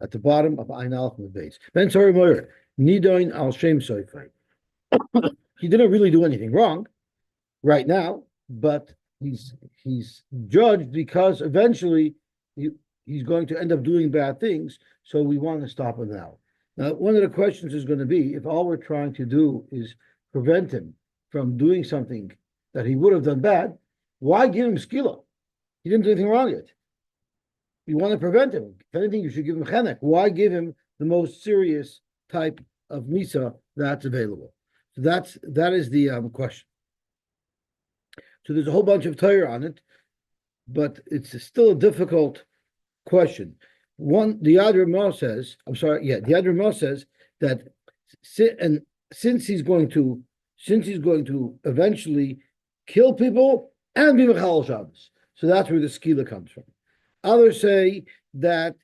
at the bottom of Ein Aleph and the base. Ben Tzari Moyer, Nidoin al Shem Soifai. He didn't really do anything wrong right now, but he's judged because eventually he's going to end up doing bad things. So we want to stop him now. Now, one of the questions is going to be, if all we're trying to do is prevent him from doing something that he would have done bad, why give him skila? He didn't do anything wrong yet. You want to prevent him. If anything, you should give him chenek. Why give him the most serious type of misa that's available? So that is the question. So there's a whole bunch of Torah on it, but it's still a difficult question. One, the Yad Ramah says, the Yad Ramah says that since he's going to eventually kill people and be Mechal Shabbos, so that's where the skila comes from. Others say that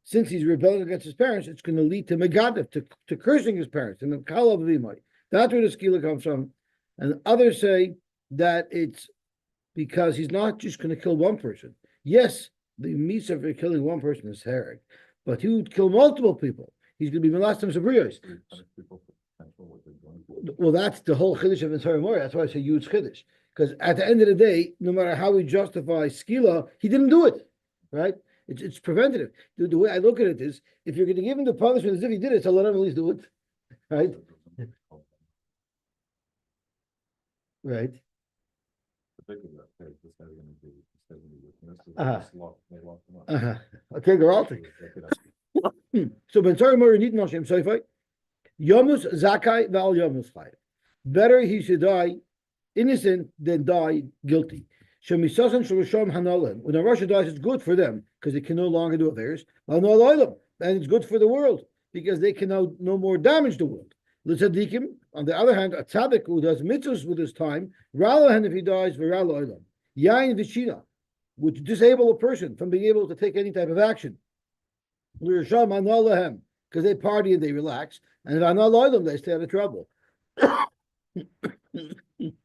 since he's rebelling against his parents, it's going to lead to Megadav, to cursing his parents, and Mechal Avimai. That's where the skila comes from. And others say that it's because he's not just going to kill one person. Yes, the misa for killing one person is hereg, but he would kill multiple people. He's going to be Melastim Sabriyos. Well, that's the whole chiddush of Tzari Moyer. That's why I say huge chiddush. Because at the end of the day, no matter how we justify skila, he didn't do it, right? It's preventative. The way I look at it is, if you're going to give him the punishment as if he did it, so let him at least do it, right? Right. Okay, Geralti. So Ben Tzari Moyer need no Shem Soifai. Yomus Zakai Val Yomus Chai. Better he should die innocent than die guilty. Shemisasan Shalasham Hanalim. When a Russia dies, it's good for them because they can no longer do affairs. And it's good for the world because they can no more damage the world. L'tzadikim, on the other hand, a tzaddik who does mitzvahs with his time, ralahan if he dies, v'rala olam. Yain v'shina, which disable a person from being able to take any type of action. L'risham analahem, because they party and they relax, and v'anal olam, they stay out of trouble.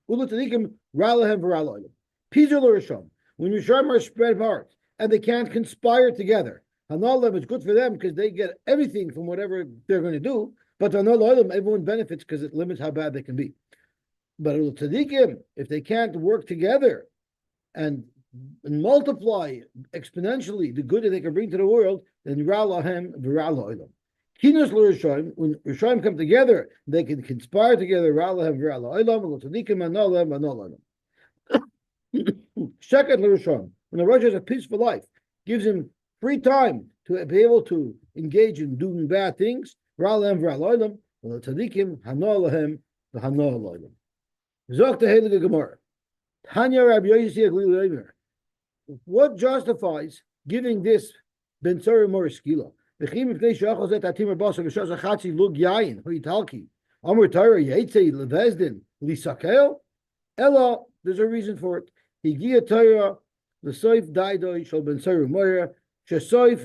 L'tzadikim, ralahem v'rala olam. Pizur l'risham, when Risham are spread apart, and they can't conspire together, hanalem, it's good for them because they get everything from whatever they're going to do. But on olam, everyone benefits because it limits how bad they can be. But tzaddikim, if they can't work together and multiply exponentially the good that they can bring to the world, then ra lahem v'ra la'olam. Kinos l'rishayim, when Rishayim come together, they can conspire together. Ra lahem v'ra la'olam. Tzaddikim anolam anolam. Sheket l'rishayim, when the Rosh has a peaceful life, gives him free time to be able to engage in doing bad things. Ra'alem v'ra'loilam, v'l'tzadikim hanolahem v'hanolaim. Zok the Heilige Gemara. Tanya Rabbi Yosy Aglili Omer. What justifies giving this Ben Tzari Moyer skila? V'chim ifnei she'achol zet atimar basa v'shas achatzi lug yayin ho'italki. Amar Torah yeitzei levezdin lisakeo. Ella, there's a reason for it. Higia Torah l'soif daidoi shel Ben Tzari Moyer. He's going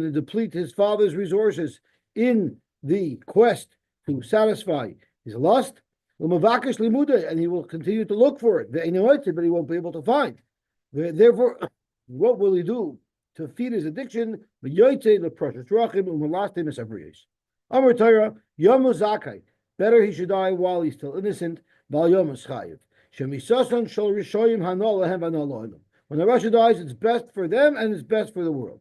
to deplete his father's resources in the quest to satisfy his lust, and he will continue to look for it, but he won't be able to find. Therefore, what will he do to feed his addiction? Better he should die while he's still innocent. When the Rasha dies, it's best for them and it's best for the world.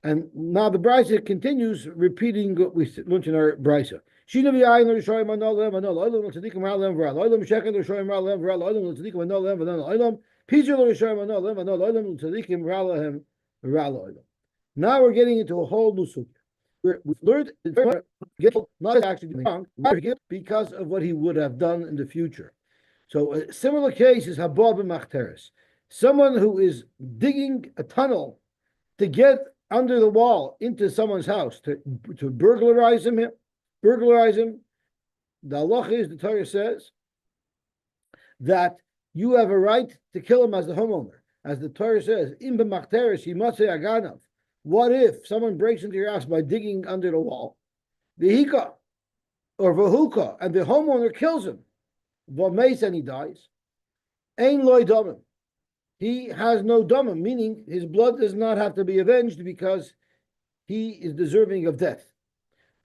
And now the Brisa continues repeating what we learned in our Brisa. Now we're getting into a whole new sukkah. We learned not actually wrong because of what he would have done in the future. So a similar case is Habab and Machteres. Someone who is digging a tunnel to get under the wall into someone's house to burglarize him. The halacha is, the Torah says, that you have a right to kill him as the homeowner. As the Torah says, Im b'machteres yimatzei aganav. What if someone breaks into your house by digging under the wall? V'hika or v'huka, and the homeowner kills him. V'meis, and he dies. Ein loy damim. He has no damim, meaning his blood does not have to be avenged because he is deserving of death.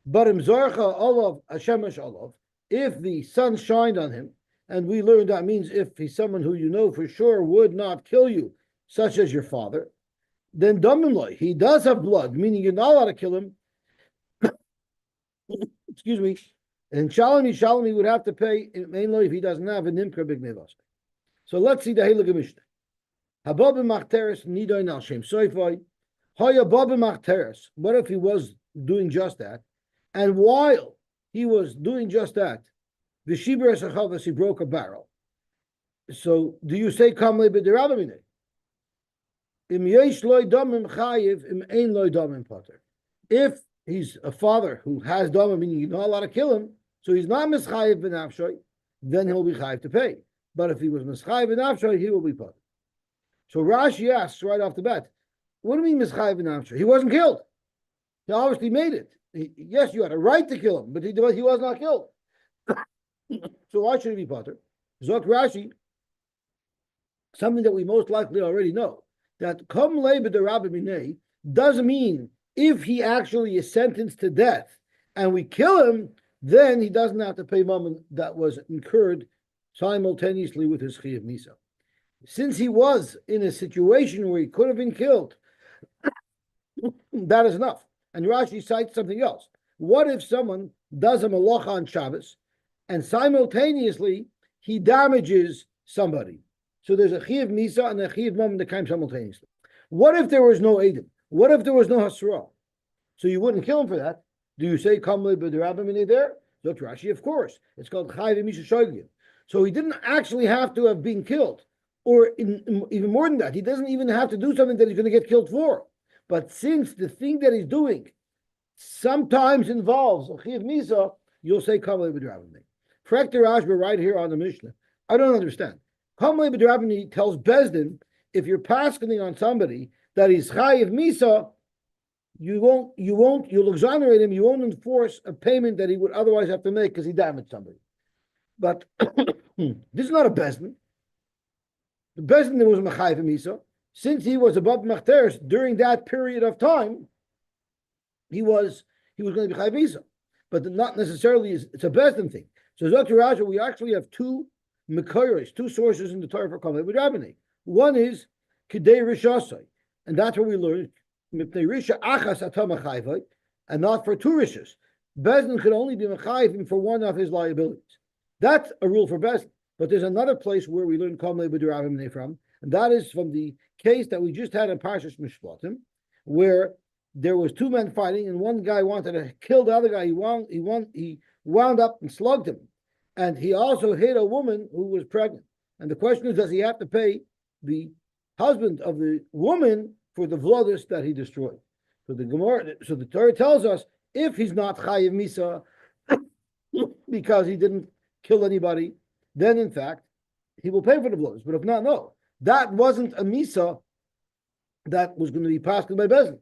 But imzarcha olav hashemesh olav, if the sun shined on him, and we learned that means if he's someone who you know for sure would not kill you, such as your father, then damim loy, he does have blood, meaning you're not allowed to kill him. Excuse me. And Shalom, he would have to pay mainly if he doesn't have an imkar big nevas. So let's see the Heilige Mishnah. Habab machteres nidoin al shem soifoi. Hayabab machteres. What if he was doing just that? And while he was doing just that, the shibur esachavas, he broke a barrel. So do you say kamle b'derabamine? Im yesh loy damim chayiv, im ein loy damim pater. If he's a father who has damim, meaning you're not allowed to kill him, so he's not mischayiv b'nafshoy, then he'll be chayiv to pay. But if he was mischayiv b'nafshoy, he will be pater. So Rashi asks right off the bat, what do you mean mischayiv b'nafshoy? He wasn't killed. He obviously made it. Yes, you had a right to kill him, but he was not killed. So why should he be pater? Zok Rashi, something that we most likely already know, that kam le b'derabamine doesn't mean if he actually is sentenced to death and we kill him, then he doesn't have to pay mammon that was incurred simultaneously with his chiyuv misa. Since he was in a situation where he could have been killed, that is enough. And Rashi cites something else. What if someone does a malacha on Shabbos and simultaneously he damages somebody? So there's a chiyuv misa and a chiyuv mammon that came simultaneously. What if there was no edim? What if there was no hasra? So you wouldn't kill him for that. Do you say kamle b'derabamine there? Look, Rashi, of course. It's called chayv misha shoygin. So he didn't actually have to have been killed. Or even more than that, he doesn't even have to do something that he's going to get killed for. But since the thing that he's doing sometimes involves a chiyuv misa, you'll say kamle b'derabamine. Correct the Rashba right here on the Mishnah. I don't understand. Kamle b'derabamine tells Bezdin, if you're paskening on somebody that he's chayiv misa, you'll exonerate him, you won't enforce a payment that he would otherwise have to make because he damaged somebody. But this is not a Bezdin. The Bezdin was chayiv misa. Since he was above machteres during that period of time, he was going to be chayiv misa. But not necessarily, it's a Bezdin thing. So Dr. Raja, we actually have two Mekoros, two sources in the Torah for Kamei B'Drabbanei. One is Kidei Rishasai, and that's where we learn Mipnei Risha Achas Atama Chayvai, and not for two Rishas. Bezdin could only be Mechayvim for one of his liabilities. That's a rule for Bezdin. But there's another place where we learn Kamei B'Drabbanei from, and that is from the case that we just had in Parshas Mishpatim, where there was two men fighting, and one guy wanted to kill the other guy. He wound up and slugged him. And he also hit a woman who was pregnant. And the question is, does he have to pay the husband of the woman for the vlodus that he destroyed? So the Torah tells us, if he's not chayiv misa because he didn't kill anybody, then in fact he will pay for the vlodus. But if not, no, that wasn't a misa that was going to be passed by Bezdin.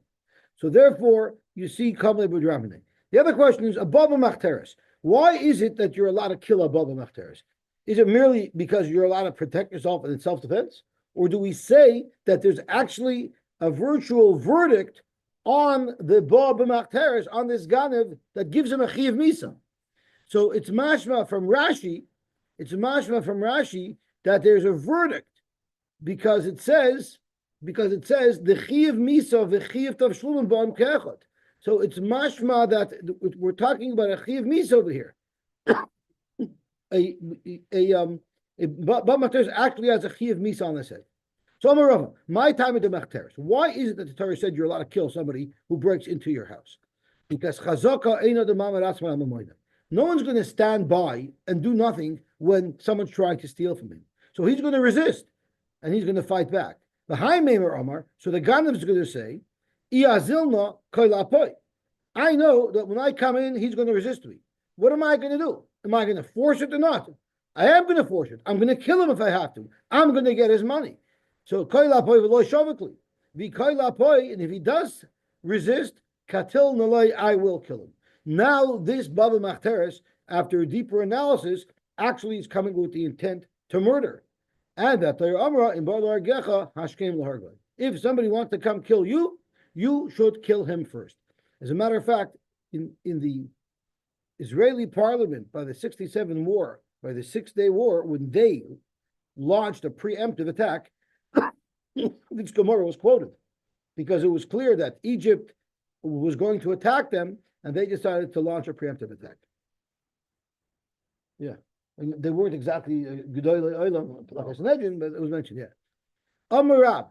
So therefore, you see kamei b'drabbanei. The other question is above machteres. Why is it that you're allowed to kill above machteres? Is it merely because you're allowed to protect yourself and in self-defense? Or do we say that there's actually a virtual verdict on the Ba b'Machteres, on this Ganev, that gives him a Chiyuv Misa? So it's mashma from Rashi, that there's a verdict because it says the Chiyuv Misa v'Chiyuv Tav Shlumin Ba'am Kechot. So it's mashma that we're talking about a chiyuv misa over here. Ba'machteres actually has a chiyuv misa on his head. So I'm a Rava. My time at the machteres. Why is it that the Torah said you're allowed to kill somebody who breaks into your house? Because chazaka eina demamaratzma amamoyna. No one's going to stand by and do nothing when someone's trying to steal from him. So he's going to resist and he's going to fight back. The high Meimer Omar. So the Ganev is going to say, I know that when I come in, he's going to resist me. What am I going to do? Am I going to force it or not? I am going to force it. I'm going to kill him if I have to. I'm going to get his money. So, and if he does resist, katil nalei, I will kill him. Now, this Baba Machteres, after a deeper analysis, actually is coming with the intent to murder. And that if somebody wants to come kill you, you should kill him first. As a matter of fact, in the Israeli parliament by the 67 war, by the 6-day war, when they launched a preemptive attack, this Gemara was quoted because it was clear that Egypt was going to attack them, and they decided to launch a preemptive attack. Yeah, and they weren't exactly Gedolei Olam like a Sanhedrin, but it was mentioned. Yeah, Amarab,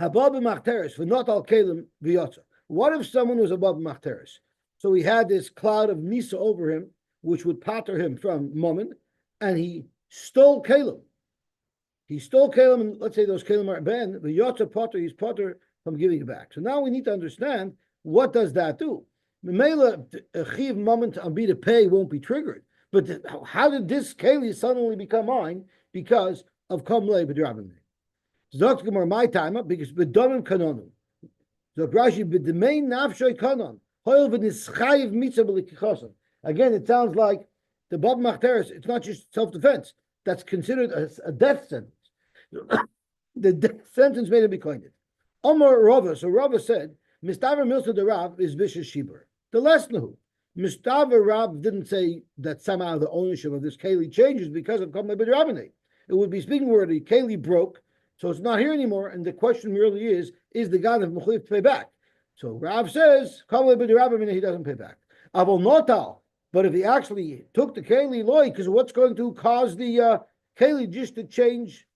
Habab Machteres for not al Kalim v'yotza. What if someone was above Machteres? So he had this cloud of Nisa over him, which would patter him from Mammon, and he stole Kalim. He stole Kalim, and let's say those Kalim are ben, the Yotza Potter, he's Potter from giving it back. So now we need to understand, what does that do? Memela, a Chiv moment to be to pay won't be triggered. But how did this Kali suddenly become mine? Because of Kamle B'drabim. Zok Gemara my time up because B'domim Kanonu. Zok Rashi B'demei Nafshoy Kanon. Hoil V'nischayiv Mitzah B'likichosan. Again, it sounds like the Bab Machteres, it's not just self-defense. That's considered a death sentence. The death sentence made him be coined. Omar Rava, so Rava said, Mistaver Milsa de Rav is Vicious Shibur. The Lesnahu. Mistaver Rav didn't say that somehow the ownership of this Keli changes because of Kamle B'drabine. It would be speaking where the Keli broke, so it's not here anymore, and the question really is the God of Mechuyev to pay back? So Rav says, Kamle B'drabine, he doesn't pay back. Avol Notal, but if he actually took the Keli loy, because what's going to cause the Keli just to change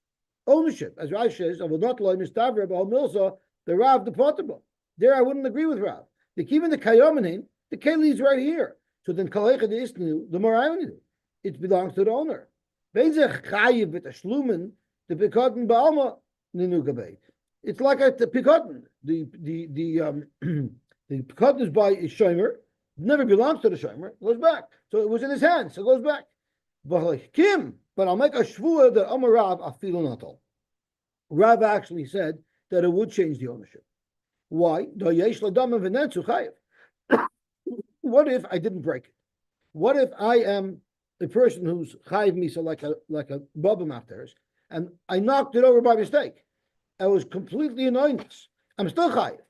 ownership? As Rav says, Avol Notal, Mistaver, B'al Milsa, the Rav deportable. There I wouldn't agree with Rav. They keep in the Kayomanin, the Keli is right here. So then Kalecha de Isnu, the more I do. It belongs to the owner. It's like a Pikotin. The Pikotin is by a Shomer, never belongs to the Shomer, goes back. So it was in his hands, so it goes back. But I'll make a shvua that Amar Rav afilu natal. Rav actually said that it would change the ownership. Why? What if I didn't break it? What if I am a person who's chayiv misa like a baba mafteres, and I knocked it over by mistake? I was completely annoyance. I'm still chayiv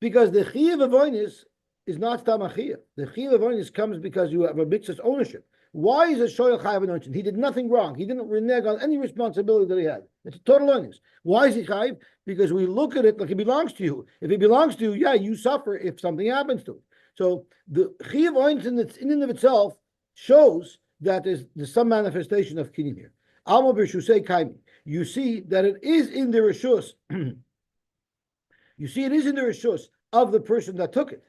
because the chayiv avonis is not tamachiyah. The chayiv avonis comes because you have a mixed ownership. Why is a shoyal chayiv anointed? He did nothing wrong. He didn't renege on any responsibility that he had. It's a total onus. Why is he chayiv? Because we look at it like it belongs to you. If it belongs to you, yeah, you suffer if something happens to it. So the chayiv onus in and of itself shows that there's some manifestation of kinim here. Alma b'shusei kaimi. You see that it is in the reshus. You see it is in the reshus of the person that took it.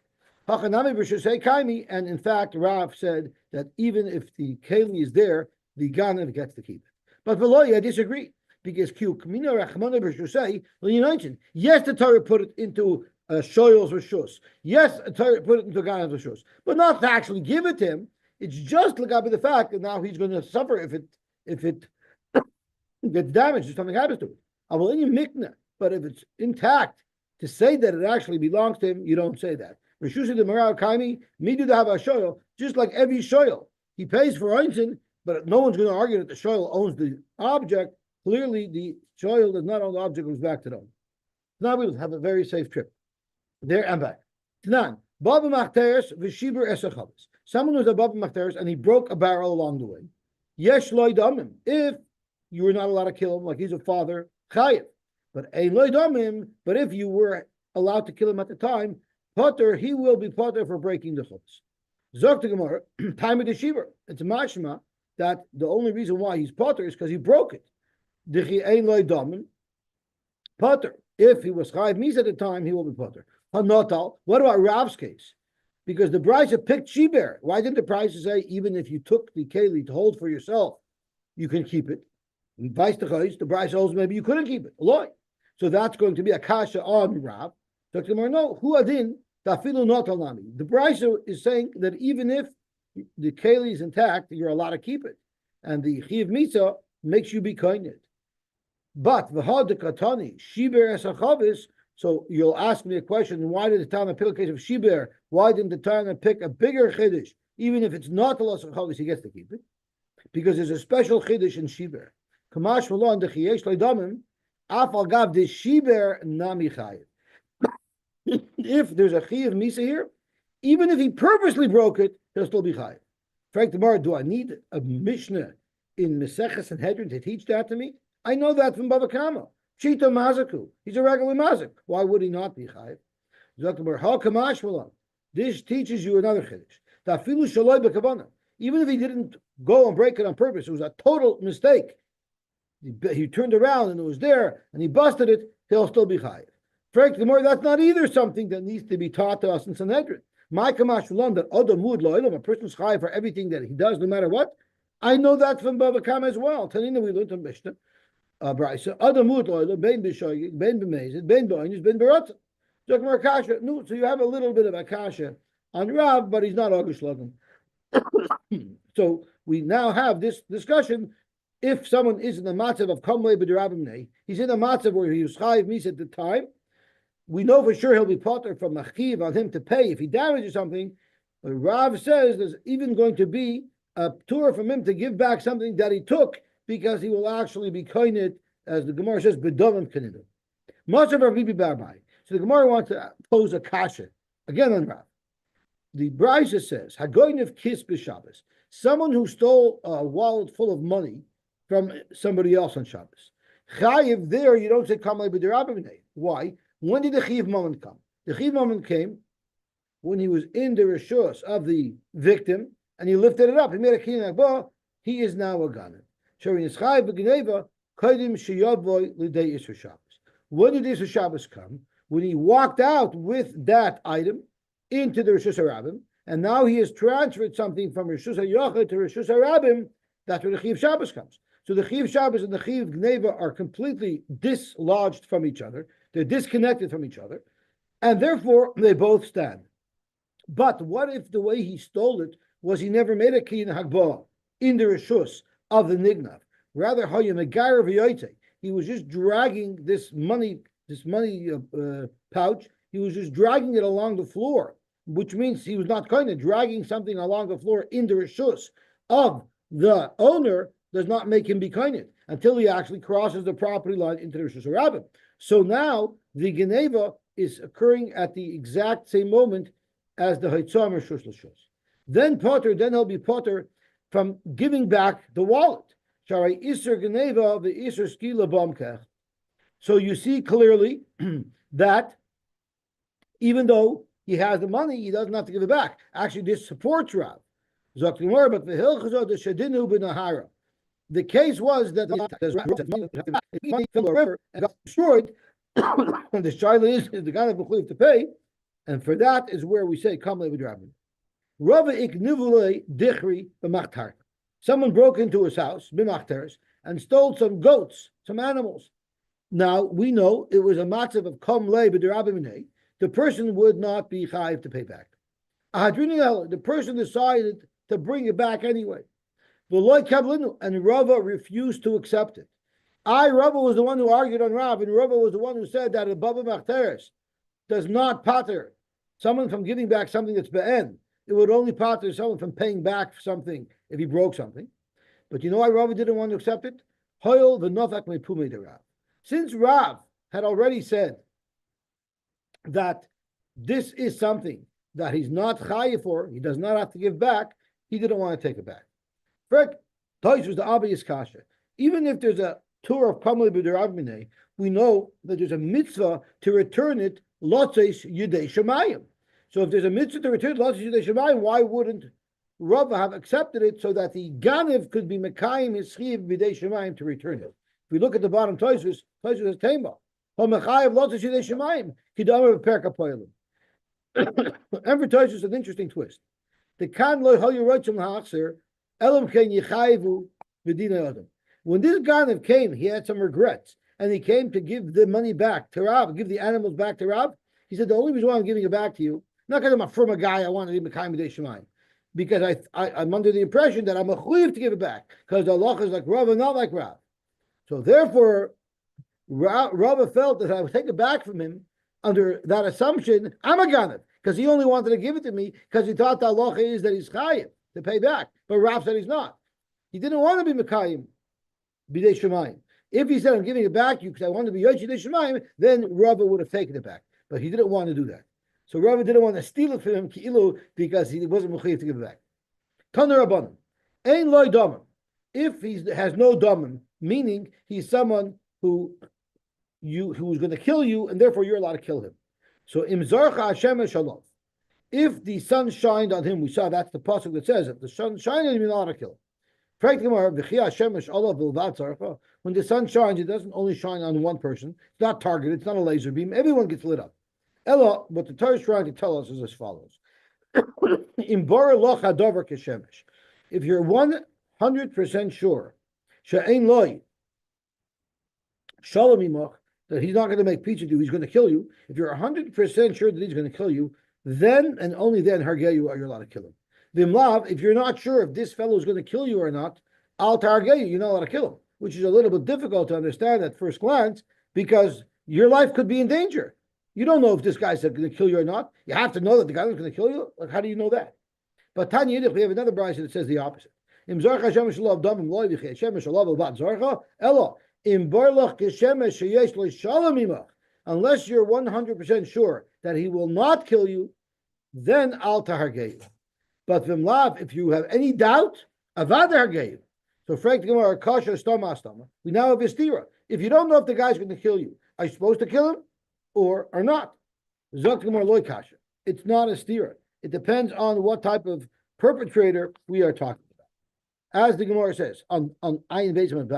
And in fact, Rav said that even if the keli is there, the ganav gets to keep it. But below, I disagree because yes, the Torah put it into shoyos reshus. Yes, the Torah put it into ganav's reshus, but not to actually give it to him. It's just look up at the fact that now he's going to suffer if it gets damaged or something happens to it. But if it's intact, to say that it actually belongs to him, you don't say that. Just like every shoyl, he pays for Einstein, but no one's going to argue that the shoyl owns the object. Clearly, the shoyl does not own the object, goes back to them. Now we will have a very safe trip. There and back. Tanan, Baba Machteres v'shibur esachavos. Someone was above Machteres and he broke a barrel along the way. Yesh loy damim. If you were not allowed to kill him, like he's a father, chayiv. But ein loy damim. But if you were allowed to kill him at the time, Potter, he will be Potter for breaking the chutz. Zok to Gemara, time of the shiver. It's a mashma that the only reason why he's Potter is because he broke it. Dichi ein loy damim. Potter. If he was chayiv mis at the time, he will be Potter. Hanotal. What about Rav's case? Because the Brisa picked Sheber. Why didn't the Brisa say, even if you took the Keli to hold for yourself, you can keep it? And vice the Brisa holds maybe you couldn't keep it. Aloy. So that's going to be a kasha on Rav. Dr. No, who adin, tafilu not alami. The Brisa is saying that even if the Keli is intact, you're allowed to keep it. And the Chiv Misa makes you be kinded. But the Hadikatani, Sheber esachavis. So you'll ask me a question, why did the Tana pick a case of Shiber? Why didn't the Tana pick a bigger Chiddush? Even if it's not a loss of Chavis, he gets to keep it. Because there's a special Chiddush in Shiber. Kamash Malon the Chiesh Leidamim, Afal Gav the Shiber Nami Chayiv. If there's a Chiyav Misa here, even if he purposely broke it, he'll still be Chayiv. Frank Gemara, do I need a Mishnah in Meseches Sanhedrin to teach that to me? I know that from Bava Kama. Shita Mazaku. He's a regular Mazik. Why would he not be Chayiv? This teaches you another Chiddush. Even if he didn't go and break it on purpose, it was a total mistake. He turned around and it was there, and he busted it, he'll still be Chayiv. Frank Gemara, that's not either something that needs to be taught to us in Sanhedrin. My Kamash Shalom, that Odamud Lo'ilam, a person's Chayiv for everything that he does, no matter what. I know that from Bava Kama as well. Tanina, we learned from Mishnah. Brisa, Odamud Lo'ilam, Ben B'Shoyig, Ben B'Mezid, Ben B'Oinis, Ben B'Rotzah. No, so you have a little bit of Akasha on Rav, but he's not Agush Logam. So we now have this discussion. If someone is in the matzav of Kamle B'Derabim, he's in a matzav where he was Chayiv Mis at the time. We know for sure he'll be potter from Machiv on him to pay if he damages something. But Rav says there's even going to be a tour from him to give back something that he took because he will actually be koined, as the Gemara says, B'Domim Kanidim. Matzav Rav Bibi Barbai. So the Gemara wants to pose a kasha again on Rav. The Brisa says, Hagoynev Kis B'Shabbos, someone who stole a wallet full of money from somebody else on Shabbos. Chayiv there, you don't say Kamei B'Derabim. Why? When did the Chiv moment come? The Chiv moment came when he was in the Rishus of the victim and he lifted it up. He made a Kinyan Agba, he is now a Ganem. Sharin is Chayiv B'Gneva, Kaidim Sheyavoy L'Dei Isra Shabbos. When did Isra Shabbos come? When he walked out with that item into the Rishus HaRabim, and now he has transferred something from Rishus HaYochid to Rishus HaRabim, that's where the Chiv Shabbos comes. So the Chiv Shabbos and the Chiv Gneva are completely dislodged from each other. They're disconnected from each other, and therefore they both stand. But what if the way he stole it was he never made a Kinyan Hagbah in the Rishus of the Nignav? Rather, he was just dragging this money pouch, he was just dragging it along the floor, which means he was not kind of dragging something along the floor in the rishus of the owner does not make him be kind until he actually crosses the property line into the rishus rabbin. So now the geneva is occurring at the exact same moment as the haitzam rishus l'shus. Then he'll be potter from giving back the wallet. Sharai iser geneva the iser skila bomkech. So you see clearly that even though he has the money, he doesn't have to give it back. Actually, this supports Rav. But the case was that the money fell a river and got destroyed, and the shaila is the guy of B'chuliv to pay, and for that is where we say, Kamle v'drabim. Rava iknivulei dichri b'machtar. Someone broke into his house, b'machtaris, and stole some goats, some animals. Now, we know it was a matzav of Kamle v'drabim. The person would not be chayiv to pay back. The person decided to bring it back anyway. And Rava refused to accept it. Rava was the one who argued on Rav, and Rava was the one who said that a Baba Machteres does not pater someone from giving back something that's be'en. It would only pater someone from paying back something if he broke something. But you know why Rava didn't want to accept it? Since Rav had already said that this is something that he's not chayiv for, he does not have to give back, he didn't want to take it back. Toys was the obvious kasha. Even if there's a tour of Kamle B'Derabminei, we know that there's a mitzvah to return it Lotzeis Yudei Shemayim. So if there's a mitzvah to return Lotzeis Yudei Shemayim, why wouldn't Rava have accepted it so that the Ganiv could be Mekayim his Chiv B'Dei Shemayim to return it? If we look at the bottom Toys says Tema. HaMechayev Lotzeis Yudei Shemayim Kidamar Perka Poilim. Every Toys is an interesting twist. The Kan Lo Hoyu Roitzim Ha'achser Elam Ken Yechayevu V'Dina Adam. When this Ganiv came, he had some regrets, and he came to give the money back to Rav, give the animals back to Rav. He said, the only reason why I'm giving it back to you, not because I'm a firm guy, I want to be Mekayim B'Dei Shemayim, because I'm under the impression that I'm a chuyiv to give it back, because the Allah is like Rav and not like Rav. So therefore, Rav felt that I would take it back from him under that assumption, I'm a Ganiv, because he only wanted to give it to me because he thought the Allah is that he's chayiv to pay back. But Rav said he's not. He didn't want to be Mekayim b'dei shemayim. If he said, I'm giving it back to you because I want to be Yosy b'dei shemayim, then Rava would have taken it back. But he didn't want to do that. So Rava didn't want to steal it from him, ki'ilu, because he wasn't mechuyev to give it back. Taner Rabbanan, ein loy damim. If he has no damim, meaning he's someone who's going to kill you, and therefore you're allowed to kill him. So imzarcha Hashem shalom. If the sun shined on him, we saw that's the pasuk that says if the sun shined on him, you're not allowed to kill him. When the sun shines, it doesn't only shine on one person. It's not targeted. It's not a laser beam. Everyone gets lit up. Ella, what the Torah is trying to tell us is as follows: if you're 100% sure that he's not going to make peace with you, he's going to kill you. If you're 100% sure that he's going to kill you, then and only then hargeyu are you allowed to kill him. Vimlav, if you're not sure if this fellow is going to kill you or not, al targeyu, you're not allowed to kill him, which is a little bit difficult to understand at first glance because your life could be in danger. You don't know if this guy's going to kill you or not. You have to know that the guy is going to kill you. Like, how do you know that? But Tanya Yiddish, we have another brayso that says the opposite. Unless you're 100% sure that he will not kill you, then al tahargeyu. But v'mlav, if you have any doubt, avad hargeyu. So frank the Gemara, kasha stama stama. We now have a stira. If you don't know if the guy's going to kill you, are you supposed to kill him or not? Zok Gemara loy kasha. It's not a stira. It depends on what type of perpetrator we are talking about. As the Gemara says on ayin beis on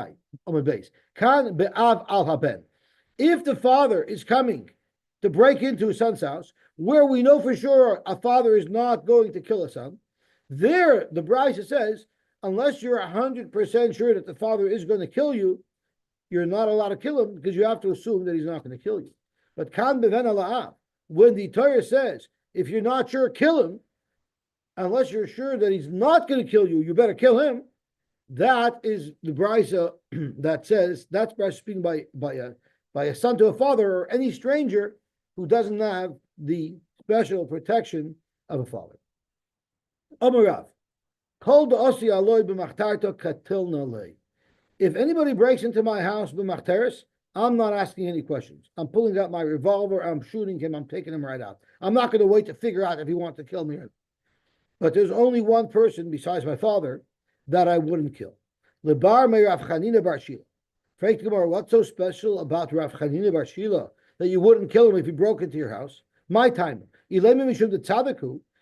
the base, kan be'av al haben. If the father is coming to break into his son's house, where we know for sure a father is not going to kill a son, there the brayso says, unless you're 100% sure that the father is going to kill you, you're not allowed to kill him because you have to assume that he's not going to kill you. But kan beven ala'av, when the Torah says, if you're not sure, kill him, unless you're sure that he's not going to kill you, you better kill him. That is the brayso that says, that's brayso speaking by a son to a father or any stranger who doesn't have the special protection of a father. Amarav, kol da'asi aloy b'machtarto katilna lei. If anybody breaks into my house b'machteres, I'm not asking any questions. I'm pulling out my revolver, I'm shooting him, I'm taking him right out. I'm not going to wait to figure out if he wants to kill me or not. But there's only one person besides my father that I wouldn't kill. Lebar me Rav Chanina bar Shila. Frank Gemara, what's so special about Rav Chanina bar Shila that you wouldn't kill him if he broke into your house? My time. If it's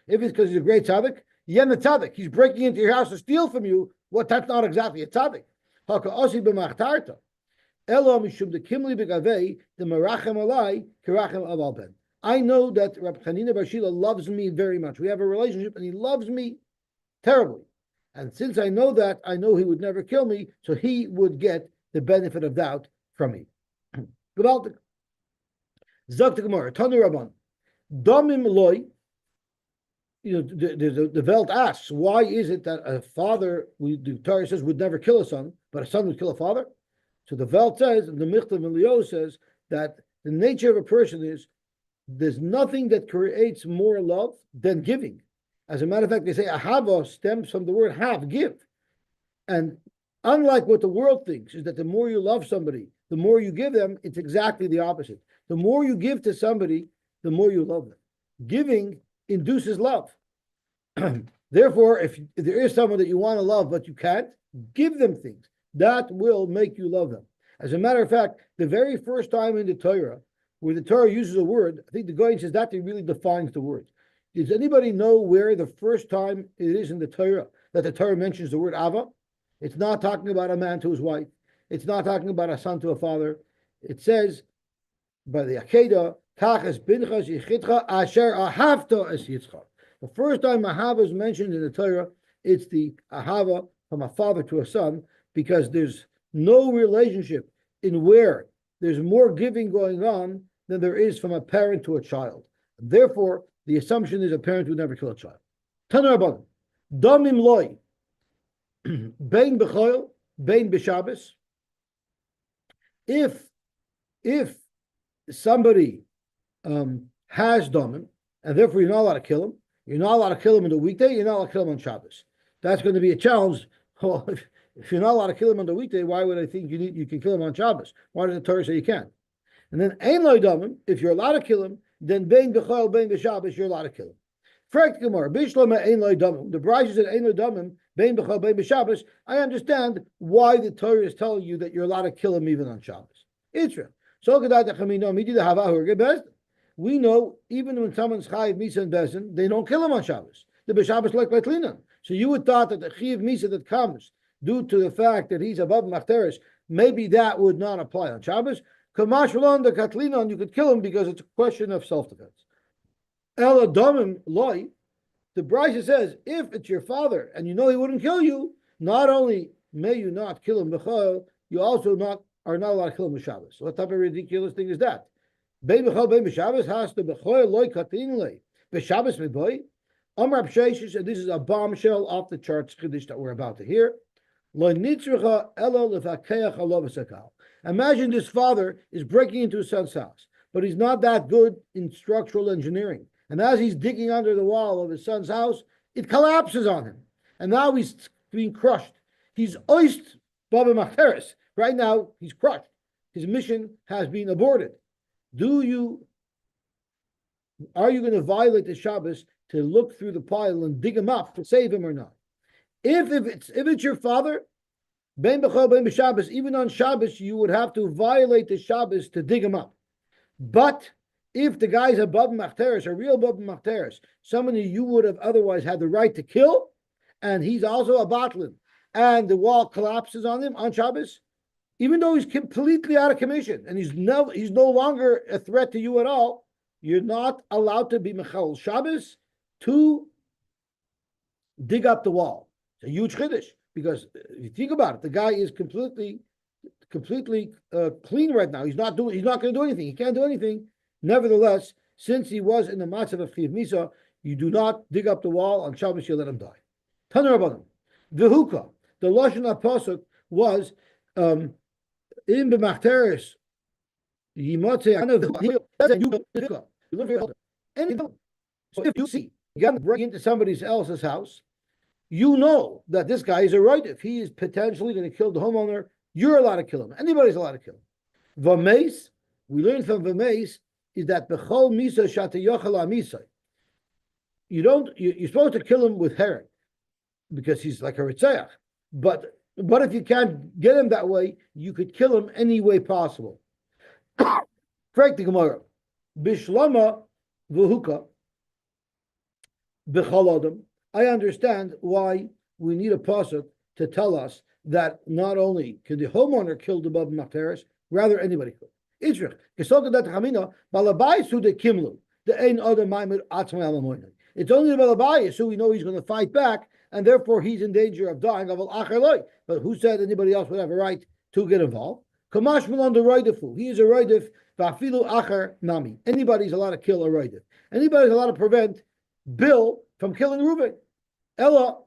because he's a great tzaddik, yen the tzaddik. He's breaking into your house to steal from you. What? That's not exactly a tzaddik. I know that Rav Chanina bar Shila loves me very much. We have a relationship, and he loves me terribly. And since I know that, I know he would never kill me, so he would get the benefit of doubt from me. Gewaltig. Zok the Gemara, Tanu Rabban, Domim loy. You know, the Welt asks, why is it that a father, the Torah says, would never kill a son, but a son would kill a father? So the Welt says, and the Michtav Elio says, that the nature of a person is, there's nothing that creates more love than giving. As a matter of fact, they say ahava stems from the word have, give. And unlike what the world thinks, is that the more you love somebody, the more you give them, it's exactly the opposite. The more you give to somebody, the more you love them. Giving induces love. Therefore, if there is someone that you want to love but you can't, give them things. That will make you love them. As a matter of fact, the very first time in the Torah, where the Torah uses a word, I think the Goyen says that really defines the word. Does anybody know where the first time it is in the Torah that the Torah mentions the word Ava? It's not talking about a man to his wife. It's not talking about a son to a father. It says by the Akedah, Tachas binchas yichitcha asher ahavta es yitzchak. The first time Ahava is mentioned in the Torah, it's the Ahava from a father to a son, because there's no relationship in where there's more giving going on than there is from a parent to a child. Therefore, the assumption is a parent would never kill a child. Tanar Rabbanan, Damim loy, Bein b'choil, Bein b'Shabbos. If somebody has damim, and therefore you're not allowed to kill him, you're not allowed to kill him on the weekday, you're not allowed to kill him on Shabbos. That's going to be a challenge. Well, If you're not allowed to kill him on the weekday, why would I think you can kill him on Shabbos? Why does the Torah say you can? And then Ein Lo Damim, if you're allowed to kill him, then Bein B'Chol Bein B'Shabbos, you're allowed to kill him. Fragt Gemara, Bishlama Ein Lo Damim. The Brayso said Ein Lo Damim, Bein B'Chol Bein B'Shabbos. I understand why the Torah is telling you that you're allowed to kill him even on Shabbos. Israel. So we know even when someone's chayiv misa and bezin, they don't kill him on Shabbos. The b'Shabbos like Linan. So you would thought that the chayiv misa that comes due to the fact that he's above machteres, maybe that would not apply on Shabbos. Kamash the katlinon, you could kill him because it's a question of self-defense. El adamim loy, the Brisa says, if it's your father and you know he wouldn't kill you, not only may you not kill him b'chol, you also are not allowed to kill him with Shabbos. So what type of ridiculous thing is that? Bein b'chol bein b'Shabbos has to b'chol loy katin loy b'Shabbos miboy. Amar Absheshes, and this is a bombshell off the charts chiddush that we're about to hear. Imagine this father is breaking into his son's house, but he's not that good in structural engineering. And as he's digging under the wall of his son's house, it collapses on him. And now he's being crushed. He's oist Baba Macheres. Right now, he's crushed. His mission has been aborted. Are you going to violate the Shabbos to look through the pile and dig him up to save him or not? If it's your father, ben b'chol ben b'Shabbos, even on Shabbos, you would have to violate the Shabbos to dig him up. But if the guy's above machteres, a real above machteres, somebody you would have otherwise had the right to kill, and he's also a batlin, and the wall collapses on him on Shabbos, even though he's completely out of commission and he's no longer a threat to you at all, you're not allowed to be mechal Shabbos to dig up the wall. It's a huge chiddush, because if you think about it, the guy is completely clean right now. He's not going to do anything. He can't do anything. Nevertheless, since he was in the matzav of chiv misa, you do not dig up the wall on Shabbos. You let him die. Taner Rabbanan, v'huka. The lashon pasuk was in b'machteres yimotze. So if you see you got to break into somebody else's house, you know that this guy is a right. If he is potentially going to kill the homeowner, you're allowed to kill him. Anybody's allowed to kill him. V'meis, we learn from V'meis, is that b'chol misa shatayochel misa. You're supposed to kill him with herring because he's like a ritzeach. But if you can't get him that way, you could kill him any way possible. Frank the Gemara, bishlama v'huka b'chol adam. I understand why we need a pasuk to tell us that not only can the homeowner kill the bab machteres, rather anybody could. Israel, it's only the balabayis who we know he's going to fight back, and therefore he's in danger of dying. But who said anybody else would have a right to get involved? Kamash on the roidefu. He is a roidef. Vafilu acher nami. Anybody's allowed to kill a roidef. Anybody's allowed to prevent Bill from killing Reuben. Ella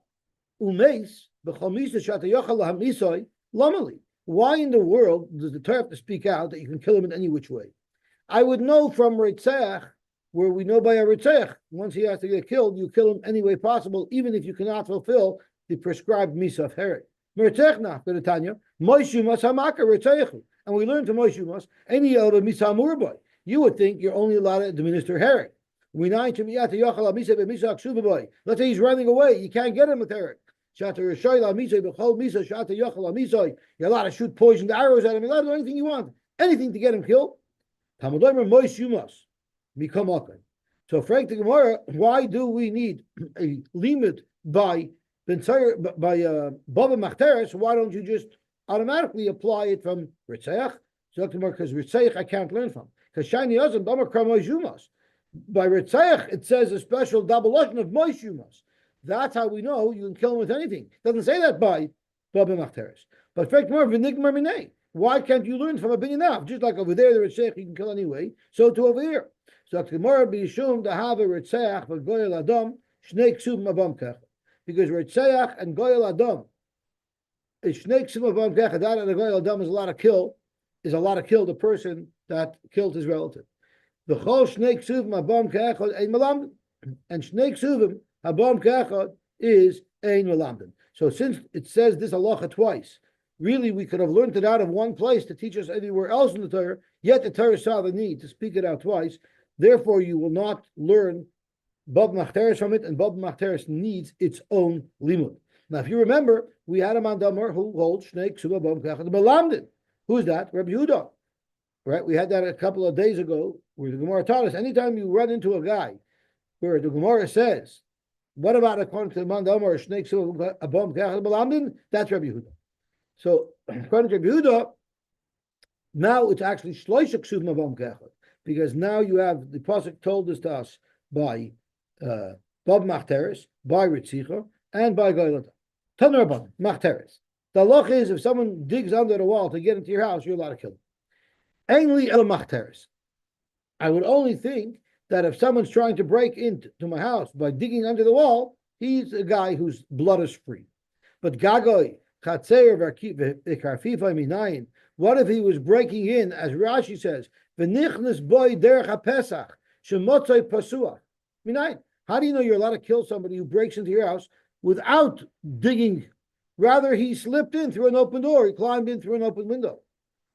umeis b'chamisa shatayochel hamisoi lamali. Why in the world does the Torah have to speak out that you can kill him in any which way? I would know from Ritzeach, where we know by a Ritzeach, once he has to get killed, you kill him any way possible, even if you cannot fulfill the prescribed misa of herod. And we learn from Moshe any other misa murbai. You would think you're only allowed to administer herod. Let's say he's running away, you can't get him with herod. You're allowed to shoot poisoned arrows at him. You're allowed to do anything you want. Anything to get him killed. So Frank the Gemara, why do we need a limit by Baba Machteres? Why don't you just automatically apply it from Ritzeach? So because Ritzeach I can't learn from. Because Shiny Yosy by Ritzeach it says a special double lashon of Moishumas. That's how we know you can kill him with anything. It doesn't say that by Baba Machteres. But why can't you learn from a binyan? Just like over there, the Ritzeach you can kill anyway. So to over here. So tomorrow be shum to have a Ritzeach but Goyal Adam Shnei Ksubim Abam Kech. Because Ritzeach and Goyal Adam is Shnei Ksubim Abam Kech. That and the Goyal Adam is a lot to kill the person that killed his relative. The whole Shnei Ksubim Abam Kech and Malam and Shnei Ksubim Habam Kechad is Ein Melamdin. So since it says this halacha twice, really we could have learned it out of one place to teach us anywhere else in the Torah, yet the Torah saw the need to speak it out twice. Therefore, you will not learn Bab Machteres from it, and Bab Machteres needs its own limud. Now, if you remember, we had a man Damar who holds Shnei Ksuba Bab Kachad Melamdin. Who's that? Rabbi Yehuda. Right? We had that a couple of days ago where the Gemara taught us anytime you run into a guy where the Gemara says, what about according to the man Damar Shnei Ksuba Bab Kachad Melamdin? That's Rabbi Yehuda. So, according to Rabbi Yehuda, now it's actually Shloisha Ksuba Bab Kachad, because now you have the pasuk told this to us by Bab Machteres, by Ritzicha, and by Goylata. Tanur Machteres. The halacha is if someone digs under the wall to get into your house, you're allowed to kill him. Ainly el Machteres. I would only think that if someone's trying to break into my house by digging under the wall, he's a guy whose blood is free. But Gagoy, Chatzer, Karfifa Minayin, what if he was breaking in, as Rashi says, V'nichnes boy derech haPesach, shemotzoi pasuach. Minayin. How do you know you're allowed to kill somebody who breaks into your house without digging? Rather, he slipped in through an open door. He climbed in through an open window.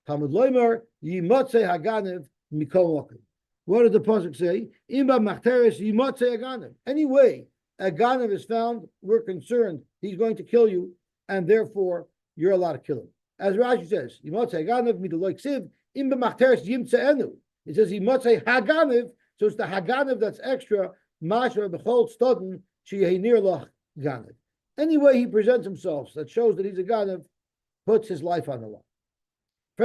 Talmud Loimer, Yimotze Haganev Mikol Mokim. What does the pasuk say? Imba Machteres Yimotze Haganev. Anyway, Haganev is found, we're concerned he's going to kill you, and therefore you're allowed to kill him. As Rashi says, Yimotze Haganev Midoloik Siv, Imba Machteres Yimtze Enu. It says Yimotze Haganev, so it's the Haganev that's extra. Masha b'chol stoden sheyehinir loch ganev. Any way he presents himself that shows that he's a ganev, puts his life on the line. So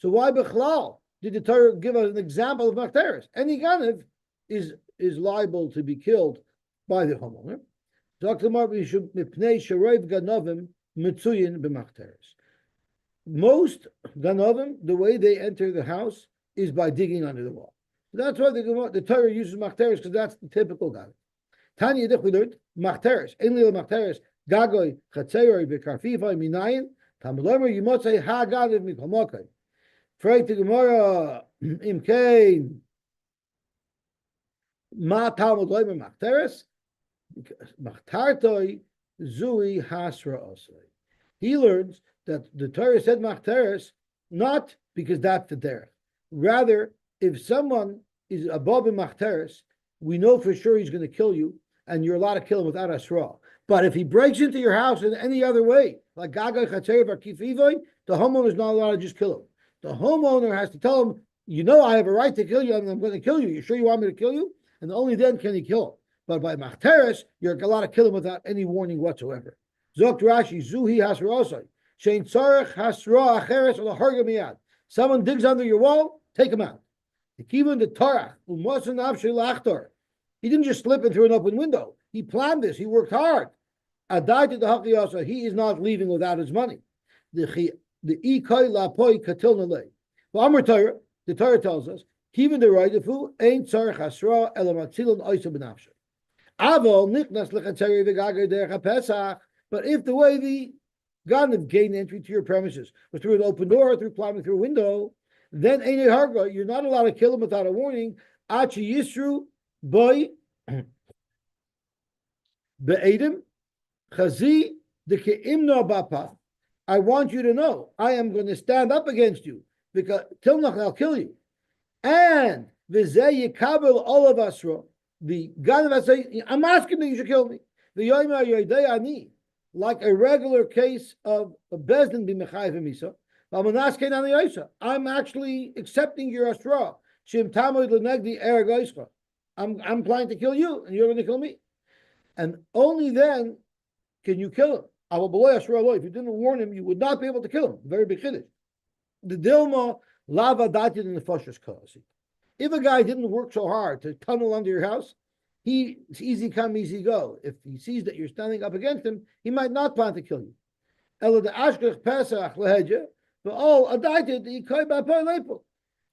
why b'chlal did the Torah give us an example of machteres? Any ganev is liable to be killed by the homeowner. Most ganovim, the way they enter the house is by digging under the wall. That's why the Torah uses machteres, because that's the typical guy. Tanya Yidich, we learned machteres. Ainli machteres gagoy chatzeroi v'karfifai minayin tamulomer yimotzei haganev mikolmokai. Freit the Gemara imkein ma talmud lomer machteres machtartoi zui hasra osei. He learns that the Torah said machteres not because that's the derech. Rather, if someone is above in machteres, we know for sure he's going to kill you, and you're allowed to kill him without asra. But if he breaks into your house in any other way, like Gaga Chatzer or Kifivoy, the homeowner is not allowed to just kill him. The homeowner has to tell him, you know, I have a right to kill you, and I'm going to kill you. You sure you want me to kill you? And only then can he kill him. But by machteres, you're allowed to kill him without any warning whatsoever. Zokt Rashi, Zuhi Hasrosai, Shein Tzarech Hasra Acheres or Harga Miyad. Someone digs under your wall, take him out. Even the Torah, he didn't just slip in through an open window. He planned this. He worked hard. He is not leaving without his money. The Torah tells us, even the Raidafu ain't tzarech hasra elamatzilon oisa benafshe. Avol nichnas lechatzeri v'gagay derech haPesach. But if the way the Ganav gained entry to your premises was through an open door, through climbing through a window, then Einei Harga, you're not allowed to kill him without a warning. Achi Yisru boy be'edim chazi de ke'imno bapa. I want you to know I am going to stand up against you because Tilnach, I'll kill you. And v'zeh yikabel olav asra. The Ganav say, I'm asking that you should kill me. The yoyma yoydei ani, like a regular case of a bezdin b'mechayv misa. I'm actually accepting your asra. I'm planning to kill you, and you're going to kill me. And only then can you kill him. If you didn't warn him, you would not be able to kill him. Very big chiddush. The Dilma lava dated in the Foshas Kasi. If a guy didn't work so hard to tunnel under your house, it's easy come, easy go. If he sees that you're standing up against him, he might not plan to kill you.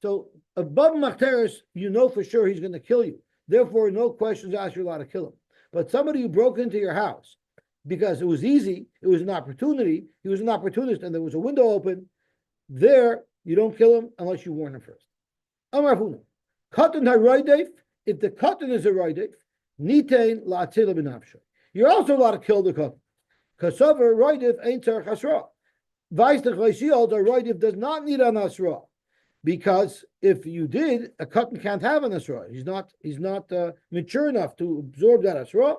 So above machteres, you know for sure he's going to kill you. Therefore, no questions asked, you're allowed to kill him. But somebody who broke into your house because it was easy, it was an opportunity, he was an opportunist, and there was a window open, there you don't kill him unless you warn him first. Amar Huna, katan haroidef. If the katan is a roidef, nitain la'atila b'nafshay. you're also allowed to kill the katan. Kasover roidiv ain't tzarich hasra. Vice the Chayshiyot, a roidiv does not need an asra, because if you did, a katan can't have an asra. He's not mature enough to absorb that asra,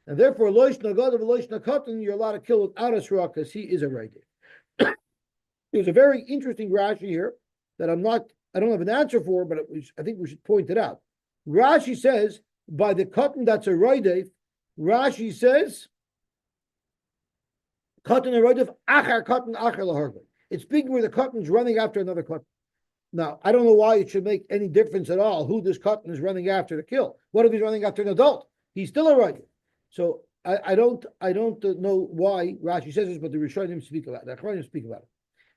and therefore loish nagadav loish nakatan, you're allowed to kill without asra because he is a roidiv. There's a very interesting Rashi here that I don't have an answer for, but I think we should point it out. Rashi says, by the katan that's a roidev, Rashi says, katan a roidev, achar katan achar lahargay. It's speaking where the katan's running after another katan. Now, I don't know why it should make any difference at all who this katan is running after to kill. What if he's running after an adult? He's still a roidev. So I don't know why Rashi says this, but the Rishonim speak about it. The Achronim speak about it.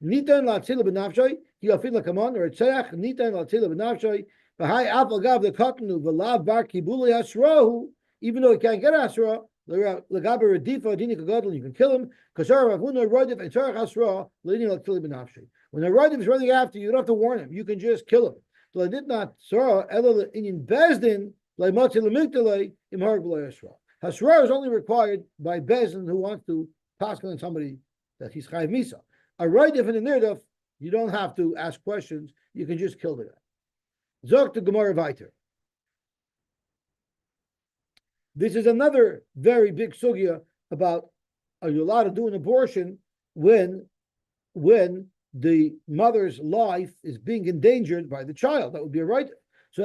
Nitan latzila b'nafshay, yafil lakamon, or etzeach, nitan latzila b'nafshay, v'hai afal gav the katanu, v'lav bar kibuli hasrahu, even though he can't get hasra, l'gaber redifa, adini kagadol, you can kill him, kasar ravuna roidiv, and tzarech hasra, l'ini latzila b'nafshay. When a roidiv is running after you, you don't have to warn him, you can just kill him. So I did not, sarah, ela in bezdin, l'motzi l'migdalei, imharg b'lei hasra. Hasra is only required by bezdin who wants to pass on somebody that he's chayiv misa. A roidev and a nirdav, you don't have to ask questions. You can just kill the guy. Zog to Gemara Viter. This is another very big sugya about, are you allowed to do an abortion when the mother's life is being endangered by the child? That would be a roidev. So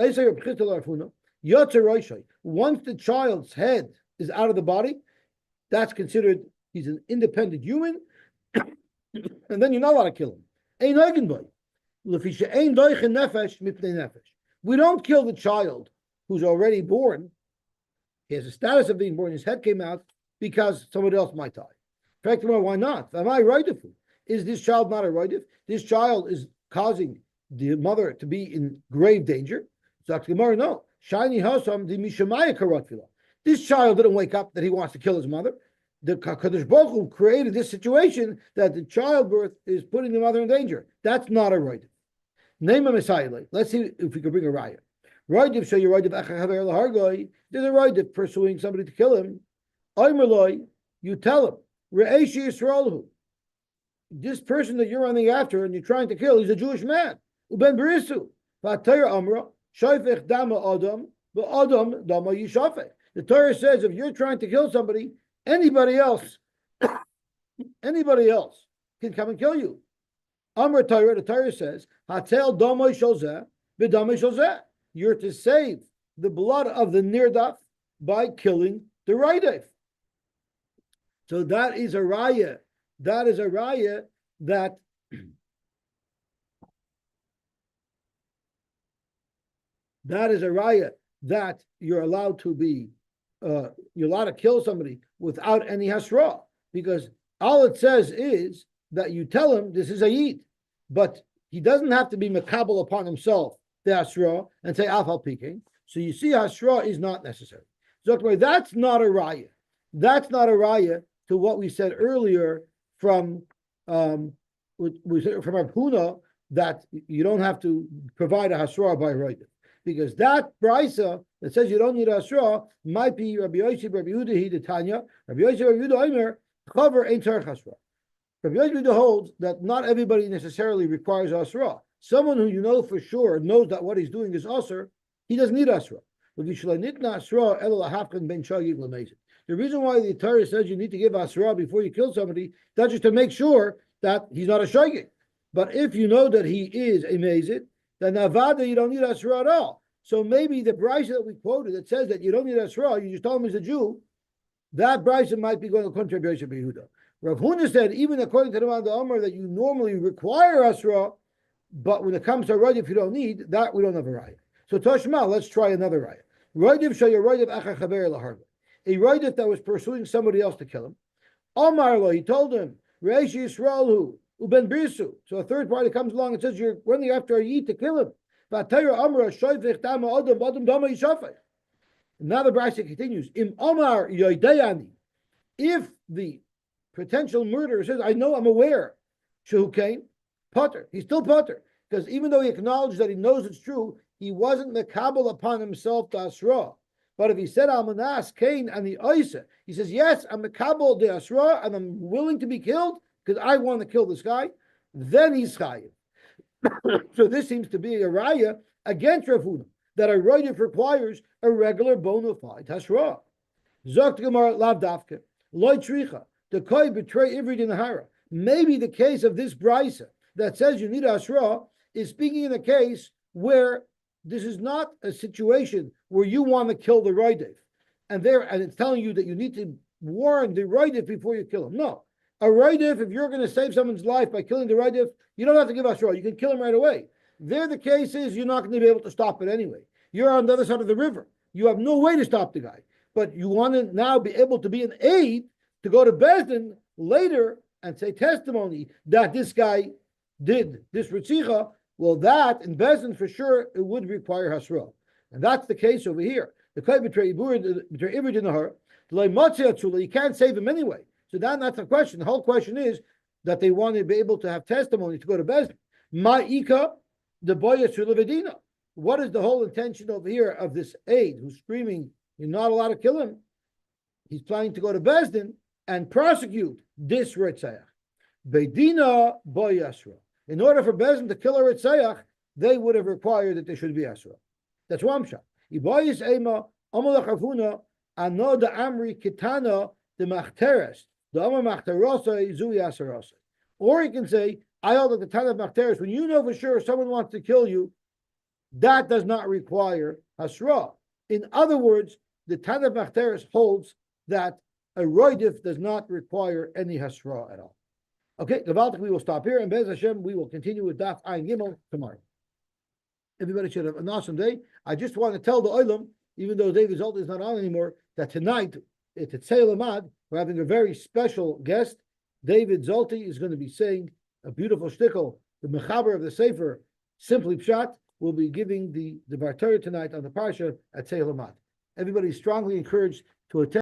once the child's head is out of the body, that's considered he's an independent human. And then you're not allowed to kill him. We don't kill the child who's already born. He has a status of being born. His head came out because somebody else might die. In fact, why not? Am I roidev? Is this child not a roidev? This child is causing the mother to be in grave danger. So Gemara, no. This child didn't wake up that he wants to kill his mother. The Kadosh Baruch Hu created this situation that the childbirth is putting the mother in danger. That's not a roidev. Name a Messiah. Let's see if we can bring a raya. Roidev show you roidev achachaver lahargoi. There's a roidev pursuing somebody to kill him. Oimerloi, you tell him Re'eshi Yisraelhu. This person that you're running after and you're trying to kill, he's a Jewish man. Uben berisu v'atayr amra shayfech dama adam v'adam dama yishafech. The Torah says if you're trying to kill somebody, anybody else can come and kill you. Amr Torah, the Torah says, Hatel domoy shozeh, b'domoy shozeh. You're to save the blood of the nirdaf by killing the roidev. So that is a raya. That is a raya that you're allowed to be you're allowed to kill somebody without any hasra, because all it says is that you tell him this is a yid, but he doesn't have to be makabel upon himself the hasra and say afal piking. So you see, hasra is not necessary. So that's not a raya. That's not a raya to what we said earlier from our puna, that you don't have to provide a hasra by roidev. Because that brisa that says you don't need a hasra might be Rabbi Yosy, Rabbi Yehuda, he the Tanya, Rabbi Yosy, Rabbi Yehuda, Omer, cover ain't tzarich hasra. Rabbi Yosy holds that not everybody necessarily requires hasra. Someone who you know for sure knows that what he's doing is asr, he doesn't need hasra. The reason why the Torah says you need to give hasra before you kill somebody, that's just to make sure that he's not a shaygit. But if you know that he is a mezid, then Navada, you don't need Asra at all. So maybe the brisa that we quoted that says that you don't need Asra, you just told him he's a Jew, that brisa might be going according to Rabbi Yosef Yehuda. Rav Huna said, even according to the Man Amar, that you normally require Asra, but when it comes to Roidev, if you don't need, that we don't have a raya. So Toshma, let's try another raya. Roidev shall your Roidev acha chaver laharga. A Roidev that was pursuing somebody else to kill him. Omar lo, he told him, Reish Yisraelhu, Uben Brisu. So a third party comes along and says, you're running after a yid to kill him. Now the brisa continues. Im Omar yoidayani. If the potential murderer says, I know, I'm aware, Shehu came, Potter. He's still Potter. Because even though he acknowledged that he knows it's true, he wasn't mekabel upon himself to asra. But if he said Almanas, Cain, and the Isa, he says, yes, I'm a Kabul de Asra, and I'm willing to be killed because I want to kill this guy, then he's chayiv. So this seems to be a raya against Rav Huna, that a roidif requires a regular bona fide hasra. Zokt Gemara lav dafke, loy tricha, the koi betray ivrid in the hara. Maybe the case of this brisa that says you need a hasra is speaking in a case where this is not a situation where you want to kill the roidif, and it's telling you that you need to warn the roidif before you kill him. No. A roidif, if you're going to save someone's life by killing the roidif, you don't have to give hasra. You can kill him right away. There, the case is you're not going to be able to stop it anyway. You're on the other side of the river. You have no way to stop the guy. But you want to now be able to be an aid to go to Bezdin later and say testimony that this guy did this ritzicha. Well, that in Bezdin for sure it would require hasra, and that's the case over here. The koi betray ibrid in the heart. You can't save him anyway. So then that's the question. The whole question is that they want to be able to have testimony to go to Bezdin. Ma'ika, the boya shulavedina. What is the whole intention over here of this aide who's screaming, you're not allowed to kill him? He's planning to go to Bezdin and prosecute this Ritzayach. Beidina boy Yasra. In order for Bezdin to kill a Ritzayach, they would have required that there should be Asra. That's Wamsha. Ibayis Ema, Amalach Avuna, Ano the Amri Kitana, the Machteres. The Amar Machterosa, Zui Asarasa. Or he can say, I hold the Tana of Machteres. When you know for sure someone wants to kill you, that does not require Hasra. In other words, the Tana of Machteres holds that a roidif does not require any Hasra at all. Okay, Gavaltik, we will stop here, and Bez Hashem, we will continue with Daf Ayin Gimel tomorrow. Everybody should have an awesome day. I just want to tell the Olam, even though David Zolta is not on anymore, that tonight at Tzei Lamad, we're having a very special guest. David Zolti is going to be saying a beautiful shtickle. The Mechaber of the Sefer, Simply Pshat, will be giving the Bartara tonight on the Parsha at Tzei Lamad. Everybody is strongly encouraged to attend.